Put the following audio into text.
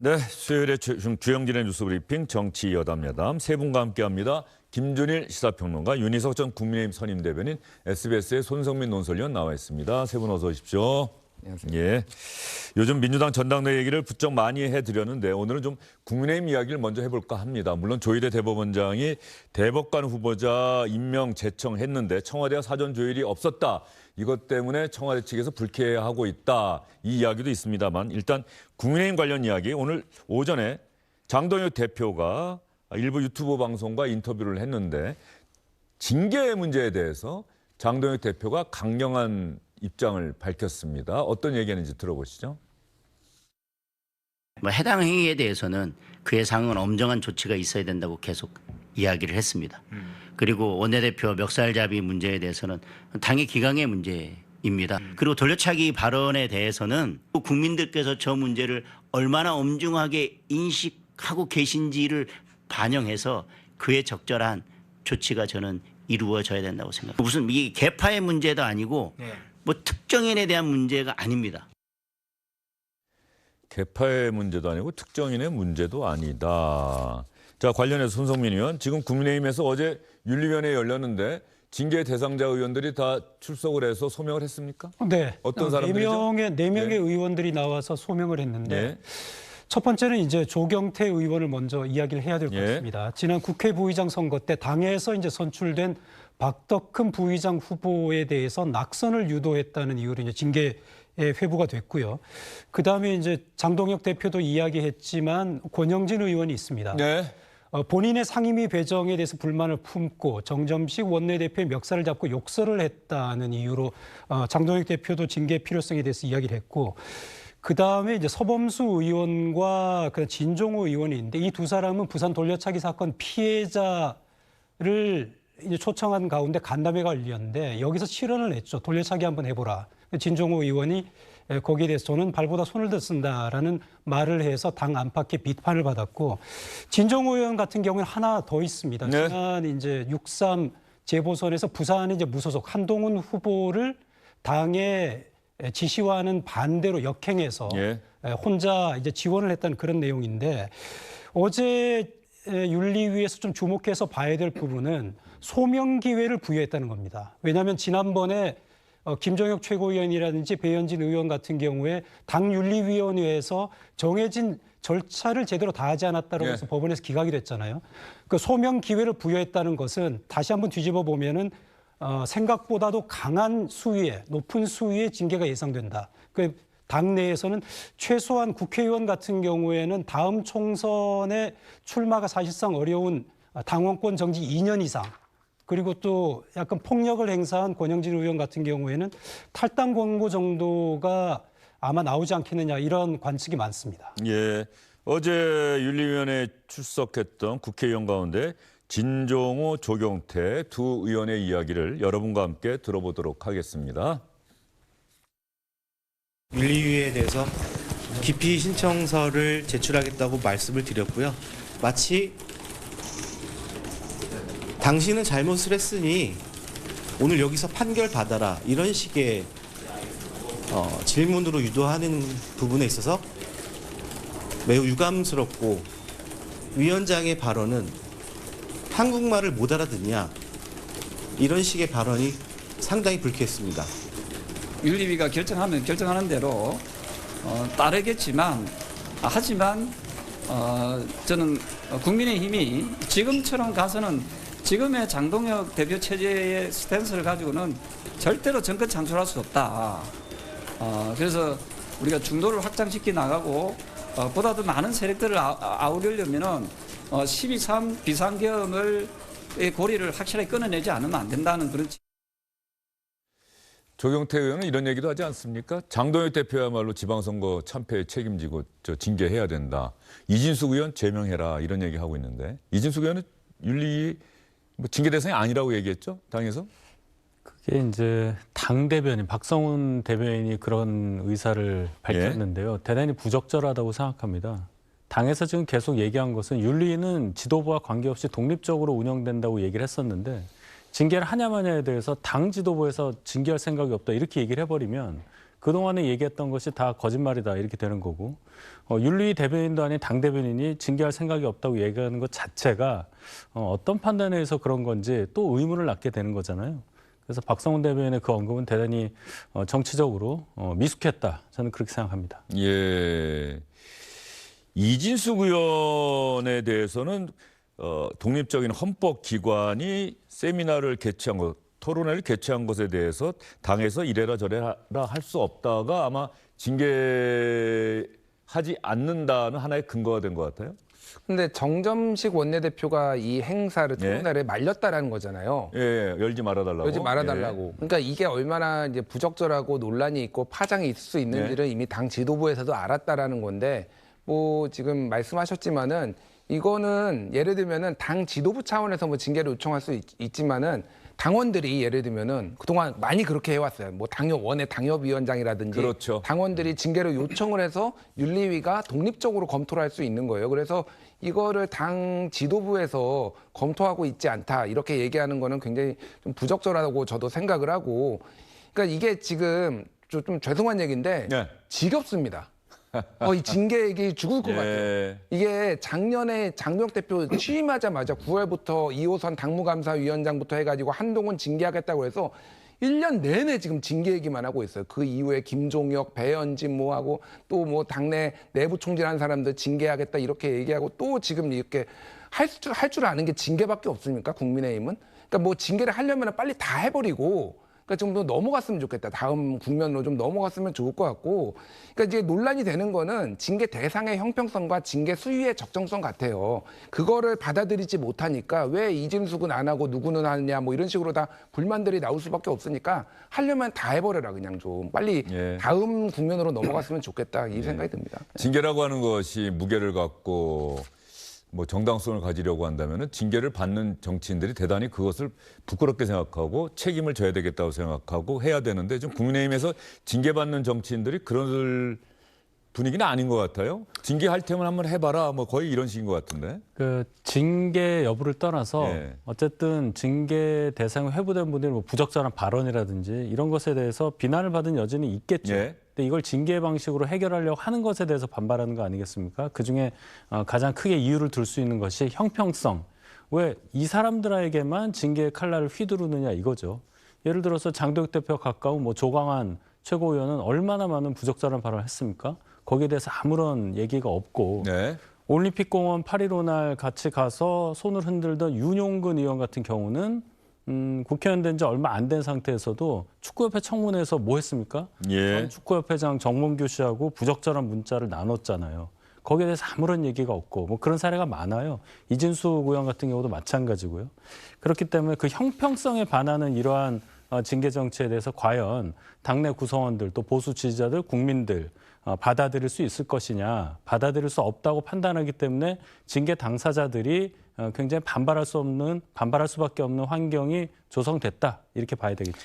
네, 수요일에 주영진의 뉴스 브리핑 정치 여담야담 세 분과 함께합니다. 김준일 시사평론가, 윤희석 전 국민의힘 선임 대변인, SBS의 손성민 논설위원 나와 있습니다. 세 분 어서 오십시오. 안녕하세요. 예, 요즘 민주당 전당대회 얘기를 부쩍 많이 해드렸는데 오늘은 좀 국민의힘 이야기를 먼저 해볼까 합니다. 물론 조희대 대법원장이 대법관 후보자 임명 제청했는데 청와대와 사전 조율이 없었다. 이것 때문에 청와대 측에서 불쾌해하고 있다. 이 이야기도 있습니다만 일단 국민의힘 관련 이야기, 오늘 오전에 장동혁 대표가 일부 유튜브 방송과 인터뷰를 했는데 징계 문제에 대해서 장동혁 대표가 강경한 입장을 밝혔습니다. 어떤 얘기하는지 들어보시죠. 해당 행위에 대해서는 그에 상응한 엄정한 조치가 있어야 된다고 계속 이야기를 했습니다. 그리고 원내대표 멱살잡이 문제에 대해서는 당의 기강의 문제입니다. 그리고 돌려차기 발언에 대해서는 국민들께서 저 문제를 얼마나 엄중하게 인식하고 계신지를 반영해서 그에 적절한 조치가 저는 이루어져야 된다고 생각합니다. 무슨 이 계파의 문제도 아니고 뭐 특정인에 대한 문제가 아닙니다. 계파의 문제도 아니고 특정인의 문제도 아니다. 자, 관련해서 손성민 의원, 지금 국민의힘에서 어제 윤리위원회 열렸는데 징계 대상자 의원들이 다 출석을 해서 소명을 했습니까? 네. 어떤 사람들이죠? 네 명의 네. 의원들이 나와서 소명을 했는데 네. 첫 번째는 이제 조경태 의원을 먼저 이야기를 해야 될 것 예. 같습니다. 지난 국회 부의장 선거 때 당에서 이제 선출된 박덕흠 부의장 후보에 대해서 낙선을 유도했다는 이유로 이제 징계에 회부가 됐고요. 그 다음에 이제 장동혁 대표도 이야기했지만 권영진 의원이 있습니다. 네. 본인의 상임위 배정에 대해서 불만을 품고 정점식 원내대표의 멱살을 잡고 욕설을 했다는 이유로 장동혁 대표도 징계 필요성에 대해서 이야기를 했고, 그 다음에 이제 서범수 의원과 진종호 의원이 있는데 이 두 사람은 부산 돌려차기 사건 피해자를 이제 초청한 가운데 간담회가 열렸는데 여기서 실언을 했죠. 돌려차기 한번 해보라. 진종호 의원이 거기에 대해서 저는 발보다 손을 더 쓴다라는 말을 해서 당 안팎의 비판을 받았고, 진종호 의원 같은 경우는 하나 더 있습니다. 네. 지난 이제 6.3 재보선에서 부산의 이제 무소속 한동훈 후보를 당의 지시와는 반대로 역행해서 예. 혼자 이제 지원을 했다는 그런 내용인데, 어제 윤리위에서 좀 주목해서 봐야 될 부분은 소명 기회를 부여했다는 겁니다. 왜냐하면 지난번에 김종혁 최고위원이라든지 배현진 의원 같은 경우에 당 윤리위원회에서 정해진 절차를 제대로 다하지 않았다고 해서 법원에서 기각이 됐잖아요. 그 소명 기회를 부여했다는 것은 다시 한번 뒤집어 보면은 생각보다도 강한 수위의 높은 수위의 징계가 예상된다. 그 당내에서는 최소한 국회의원 같은 경우에는 다음 총선에 출마가 사실상 어려운 당원권 정지 2년 이상, 그리고 또 약간 폭력을 행사한 권영진 의원 같은 경우에는 탈당 권고 정도가 아마 나오지 않겠느냐, 이런 관측이 많습니다. 예. 어제 윤리위원회에 출석했던 국회의원 가운데 진종호, 조경태 두 의원의 이야기를 여러분과 함께 들어보도록 하겠습니다. 윤리위에 대해서 기피 신청서를 제출하겠다고 말씀을 드렸고요. 마치 당신은 잘못을 했으니 오늘 여기서 판결 받아라, 이런 식의 질문으로 유도하는 부분에 있어서 매우 유감스럽고, 위원장의 발언은 한국말을 못 알아듣냐, 이런 식의 발언이 상당히 불쾌했습니다. 윤리위가 결정하면 결정하는 대로 따르겠지만, 하지만 저는 국민의힘이 지금처럼 가서는 지금의 장동혁 대표 체제의 스탠스를 가지고는 절대로 정권 창출할 수 없다. 그래서 우리가 중도를 확장시켜 나가고 보다 더 많은 세력들을 아우르려면은 12.3 비상계엄을 고리를 확실하게 끊어내지 않으면 안 된다는 그런. 조경태 의원은 이런 얘기도 하지 않습니까? 장동혁 대표야말로 지방선거 참패에 책임지고 징계해야 된다. 이진숙 의원 제명해라, 이런 얘기하고 있는데, 이진숙 의원은 윤리 징계 대상이 아니라고 얘기했죠, 당에서? 그게 이제 당 대변인 박성훈 대변인이 그런 의사를 밝혔는데요. 대단히 부적절하다고 생각합니다. 당에서 지금 계속 얘기한 것은 윤리는 지도부와 관계없이 독립적으로 운영된다고 얘기를 했었는데, 징계를 하냐 마냐에 대해서 당 지도부에서 징계할 생각이 없다, 이렇게 얘기를 해버리면 그동안에 얘기했던 것이 다 거짓말이다 이렇게 되는 거고 윤리위 대변인도 아닌 당 대변인이 징계할 생각이 없다고 얘기하는 것 자체가 어떤 판단에 의해서 그런 건지 또 의문을 낳게 되는 거잖아요. 그래서 박성훈 대변인의 그 언급은 대단히 정치적으로 미숙했다. 저는 그렇게 생각합니다. 예. 이진숙 의원에 대해서는 독립적인 헌법기관이 세미나를 개최한 것, 토론회를 개최한 것에 대해서 당에서 이래라 저래라 할 수 없다가 아마 징계하지 않는다는 하나의 근거가 된 것 같아요. 근데 정점식 원내대표가 이 행사를 토론회를 말렸다라는 거잖아요. 예, 열지 말아달라고. 열지 말아달라고. 그러니까 이게 얼마나 이제 부적절하고 논란이 있고 파장이 있을 수 있는지를 이미 당 지도부에서도 알았다라는 건데 뭐 지금 말씀하셨지만은 이거는 예를 들면은 당 지도부 차원에서 뭐 징계를 요청할 수 있지만은 당원들이 예를 들면은 그동안 많이 그렇게 해왔어요. 뭐 원내 당협위원장이라든지 그렇죠. 당원들이 징계를 요청을 해서 윤리위가 독립적으로 검토를 할 수 있는 거예요. 그래서 이거를 당 지도부에서 검토하고 있지 않다 이렇게 얘기하는 거는 굉장히 좀 부적절하다고 저도 생각을 하고, 그러니까 이게 지금 좀 죄송한 얘기인데 네. 지겹습니다. 이 징계 얘기 죽을 것 같아요. 이게 작년에 장동혁 대표 취임하자마자 9월부터 2호선 당무감사위원장부터 해가지고 한동훈 징계하겠다고 해서 1년 내내 지금 징계 얘기만 하고 있어요. 그 이후에 김종혁, 배현진 뭐하고 또 뭐 당내 내부 총질한 사람들 징계하겠다 이렇게 얘기하고 또 지금 이렇게 할 줄 아는 게 징계밖에 없습니까? 국민의힘은. 그러니까 뭐 징계를 하려면 빨리 다 해버리고 그러니까 좀 더 넘어갔으면 좋겠다. 다음 국면으로 좀 넘어갔으면 좋을 것 같고. 그러니까 이제 논란이 되는 거는 징계 대상의 형평성과 징계 수위의 적정성 같아요. 그거를 받아들이지 못하니까 왜 이진숙은 안 하고 누구는 하느냐 뭐 이런 식으로 다 불만들이 나올 수밖에 없으니까 하려면 다 해버려라 그냥 좀. 빨리 다음 국면으로 넘어갔으면 좋겠다 이 생각이 듭니다. 징계라고 하는 것이 무게를 갖고 뭐 정당성을 가지려고 한다면은 징계를 받는 정치인들이 대단히 그것을 부끄럽게 생각하고 책임을 져야 되겠다고 생각하고 해야 되는데 좀 국민의힘에서 징계받는 정치인들이 그런 분위기는 아닌 것 같아요. 징계할 테면 한번 해봐라 뭐 거의 이런 식인 것 같은데. 그 징계 여부를 떠나서 어쨌든 징계 대상에 회부된 분들이 뭐 부적절한 발언이라든지 이런 것에 대해서 비난을 받은 여지는 있겠죠. 근데 이걸 징계 방식으로 해결하려고 하는 것에 대해서 반발하는 거 아니겠습니까? 그중에 가장 크게 이유를 둘 수 있는 것이 형평성. 왜 이 사람들에게만 징계의 칼날을 휘두르느냐 이거죠. 예를 들어서 장도혁 대표와 가까운 뭐 조광한 최고위원은 얼마나 많은 부적절한 발언을 했습니까? 거기에 대해서 아무런 얘기가 없고 올림픽공원 8.15 날 같이 가서 손을 흔들던 윤용근 의원 같은 경우는 국회의원 된 지 얼마 안 된 상태에서도 축구협회 청문회에서 뭐 했습니까? 전 축구협회장 정몽규 씨하고 부적절한 문자를 나눴잖아요. 거기에 대해서 아무런 얘기가 없고 뭐 그런 사례가 많아요. 이진숙 의원 같은 경우도 마찬가지고요. 그렇기 때문에 그 형평성에 반하는 이러한 징계 정치에 대해서 과연 당내 구성원들 또 보수 지지자들 국민들 받아들일 수 있을 것이냐, 받아들일 수 없다고 판단하기 때문에 징계 당사자들이 굉장히 반발할 수밖에 없는 환경이 조성됐다 이렇게 봐야 되겠죠.